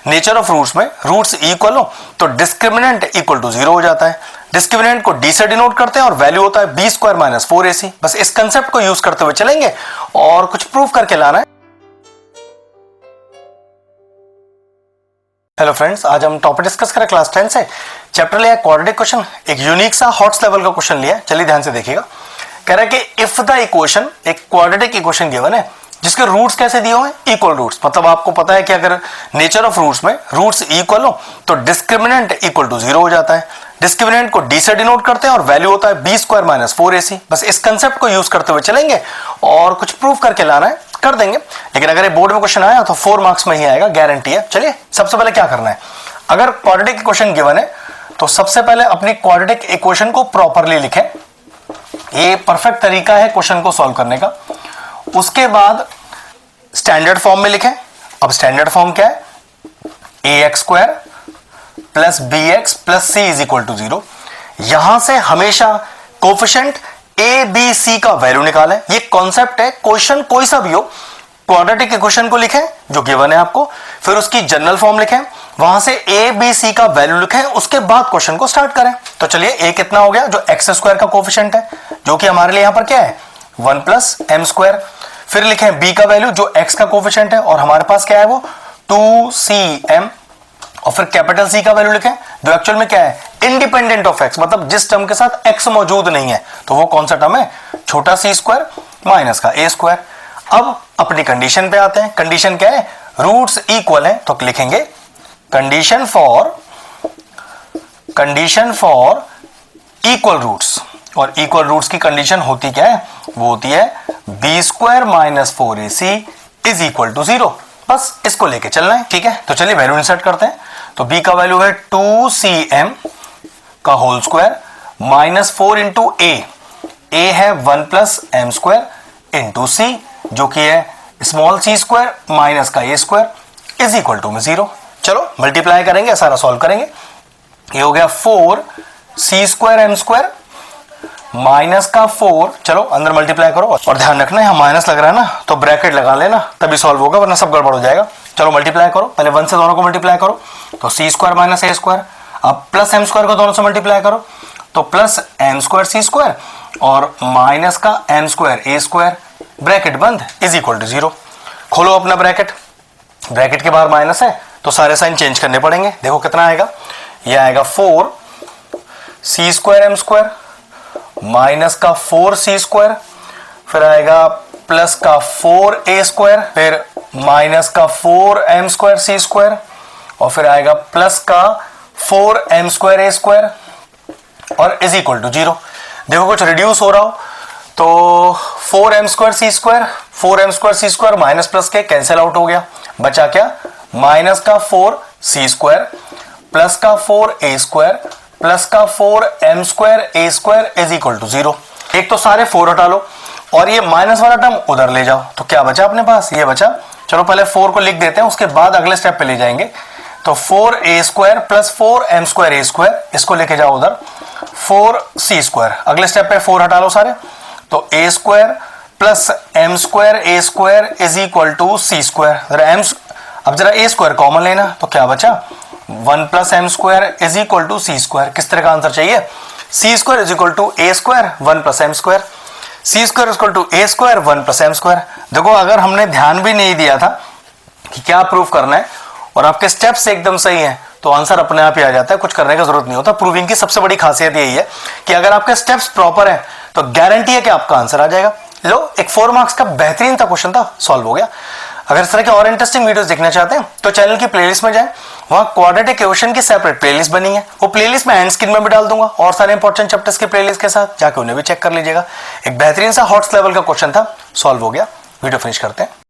Nature of roots में roots equal हो तो डिस्क्रिमिनेंट इक्वल टू 0 हो जाता है। डिस्क्रिमिनेंट को डी से डिनोट करते हैं और वैल्यू होता है बी स्क्वायर माइनस 4ac। बस इस कंसेप्ट को यूज करते हुए चलेंगे और कुछ प्रूफ करके लाना है। हेलो फ्रेंड्स, आज हम टॉपिक डिस्कस करें क्लास 10 से। चैप्टर लिया क्वाड्रेटिक क्वेश्चन, एक यूनिक सा हॉट्स लेवल का क्वेश्चन लिया। चलिए ध्यान से देखिएगा। कह रहा है कि इफ द इक्वेशन, एक क्वाड्रेटिक इक्वेशन गिवन है जिसके रूट्स कैसे दिए हुए हैं, इक्वल रूट्स। मतलब आपको पता है कि अगर नेचर ऑफ रूट्स में रूट्स इक्वल हो तो डिस्क्रिमिनेंट इक्वल टू 0 हो जाता है। डिस्क्रिमिनेंट को डी से डिनोट करते हैं और वैल्यू होता है बी स्क्वायर माइनस 4ac। बस इस कंसेप्ट को यूज करते हुए चलेंगे और कुछ प्रूफ करके लाना है, कर देंगे। लेकिन अगर ये बोर्ड में क्वेश्चन आया तो 4 मार्क्स में ही आएगा, गारंटी है। चलिए सबसे पहले क्या करना है, अगर क्वाड्रेटिक इक्वेशन गिवन है तो सबसे पहले अपनी क्वाड्रेटिक इक्वेशन को प्रॉपरली लिखें। ये परफेक्ट तरीका है क्वेश्चन को सॉल्व करने का। उसके बाद स्टैंडर्ड फॉर्म में लिखें। अब स्टैंडर्ड फॉर्म क्या है, ax square plus bx plus c is equal to 0। यहां से हमेशा कोफिशिएंट a b c का वैल्यू निकालें। ये कॉन्सेप्ट है, क्वेश्चन कोई सा भी हो, क्वाड्रेटिक इक्वेशन को लिखें जो गिवन है आपको, फिर उसकी जनरल फॉर्म लिखें, वहां से a b c का वैल्यू लिखें, उसके बाद क्वेश्चन को स्टार्ट करें। तो चलिए a कितना हो गया, जो x स्क्वायर का कोफिशिएंट है, जो कि हमारे लिए यहां पर क्या है 1 प्लस m स्क्वायर। फिर लिखें b का वैल्यू जो x का कोफिशिएंट है और हमारे पास क्या है वो 2cm। और फिर कैपिटल C का वैल्यू लिखें जो एक्चुअल में क्या है इंडिपेंडेंट ऑफ x, मतलब जिस टर्म के साथ x मौजूद नहीं है। तो वो कौन सा टर्म है, छोटा c स्क्वायर माइनस का a स्क्वायर। अब अपनी कंडीशन पे आते हैं। कंडीशन क्या है, रूट्स इक्वल है तो लिखेंगे कंडीशन फॉर इक्वल रूट्स। और इक्वल रूट्स की कंडीशन होती क्या है, वो होती है b square minus 4ac is equal to 0। बस इसको लेके चलना है, ठीक है। तो चलिए वैल्यू इंसर्ट करते हैं। तो b का वैल्यू है 2cm का whole square minus 4 into a है 1 plus m square into c जो कि है स्मॉल c स्क्वायर माइनस का a square is equal to में 0। चलो मल्टीप्लाई करेंगे, सारा सॉल्व करेंगे। ये हो गया 4c square m square minus का 4, चलो अंदर मल्टीप्लाई करो। और ध्यान रखना है माइनस लग रहा है ना तो ब्रैकेट लगा लेना, तभी सॉल्व होगा, वरना सब गड़बड़ हो जाएगा। चलो मल्टीप्लाई करो, पहले 1 से दोनों को मल्टीप्लाई करो तो c square minus a square. अब प्लस m स्क्वायर को दोनों से मल्टीप्लाई करो तो plus m square c square और माइनस का m square a square, bracket बंद, इज इक्वल टू 0। खोलो अपना ब्रैकेट, ब्रैकेट के बाहर माइनस है तो सारे साइन चेंज करने पड़ेंगे। देखो कितना आएगा, यह आएगा 4c square m square minus का 4c स्क्वायर, फिर आएगा प्लस का 4a स्क्वायर, फिर माइनस का 4m स्क्वायर c स्क्वायर, और फिर आएगा प्लस का 4m स्क्वायर a स्क्वायर और इज इक्वल टू 0। देखो कुछ रिड्यूस हो रहा हो तो 4m square c square, 4m square c square minus plus के कैंसिल आउट हो गया, बचा क्या माइनस का 4c स्क्वायर प्लस का 4a स्क्वायर प्लस का 4m square a square is equal to 0। एक तो सारे 4 हटा लो और ये माइनस वाला टर्म उधर ले जाओ, तो क्या बचा अपने पास, ये बचा। चलो पहले 4 को लिख देते हैं, उसके बाद अगले स्टेप पे ले जाएंगे। तो 4a square plus 4m square a square, इसको लेके जाओ उधर 4c स्क्वायर। अगले स्टेप पे 4 हटा लो सारे, तो a square plus m square a square is equal to c square. अब जरा a स्क्वायर कॉमन लेना, तो क्या बचा 1 plus m square is equal to c square. किस तरह का आंसर चाहिए, c square is equal to a square 1 plus m square, c square is equal to a square 1 plus m square. देखो अगर हमने ध्यान भी नहीं दिया था कि क्या प्रूफ करना है और आपके स्टेप्स एकदम सही हैं तो आंसर अपने आप ही आ जाता है, कुछ करने की जरूरत नहीं होता। प्रूविंग की सबसे बड़ी खासियत यही है कि अगर आपके स्टेप्स प्रॉपर हैं तो गारंटी है कि आपका आंसर आ जाएगा। लो, एक 4 मार्क्स का बेहतरीन सा क्वेश्चन था, सॉल्व हो गया। अगर इस तरह के और इंटरेस्टिंग वीडियोस देखना चाहते हैं तो चैनल की प्लेलिस्ट में जाएं, वहां क्वाड्रेटिक इक्वेशन की सेपरेट प्लेलिस्ट बनी है। वो प्लेलिस्ट मैं एंड स्क्रीन में भी डाल दूंगा और सारे इंपॉर्टेंट चैप्टर्स के प्लेलिस्ट के साथ, जाके उन्हें भी चेक कर लीजिएगा। एक बेहतरीन सा हॉट्स लेवल का क्वेश्चन था, सॉल्व हो गया। वीडियो फिनिश करते हैं।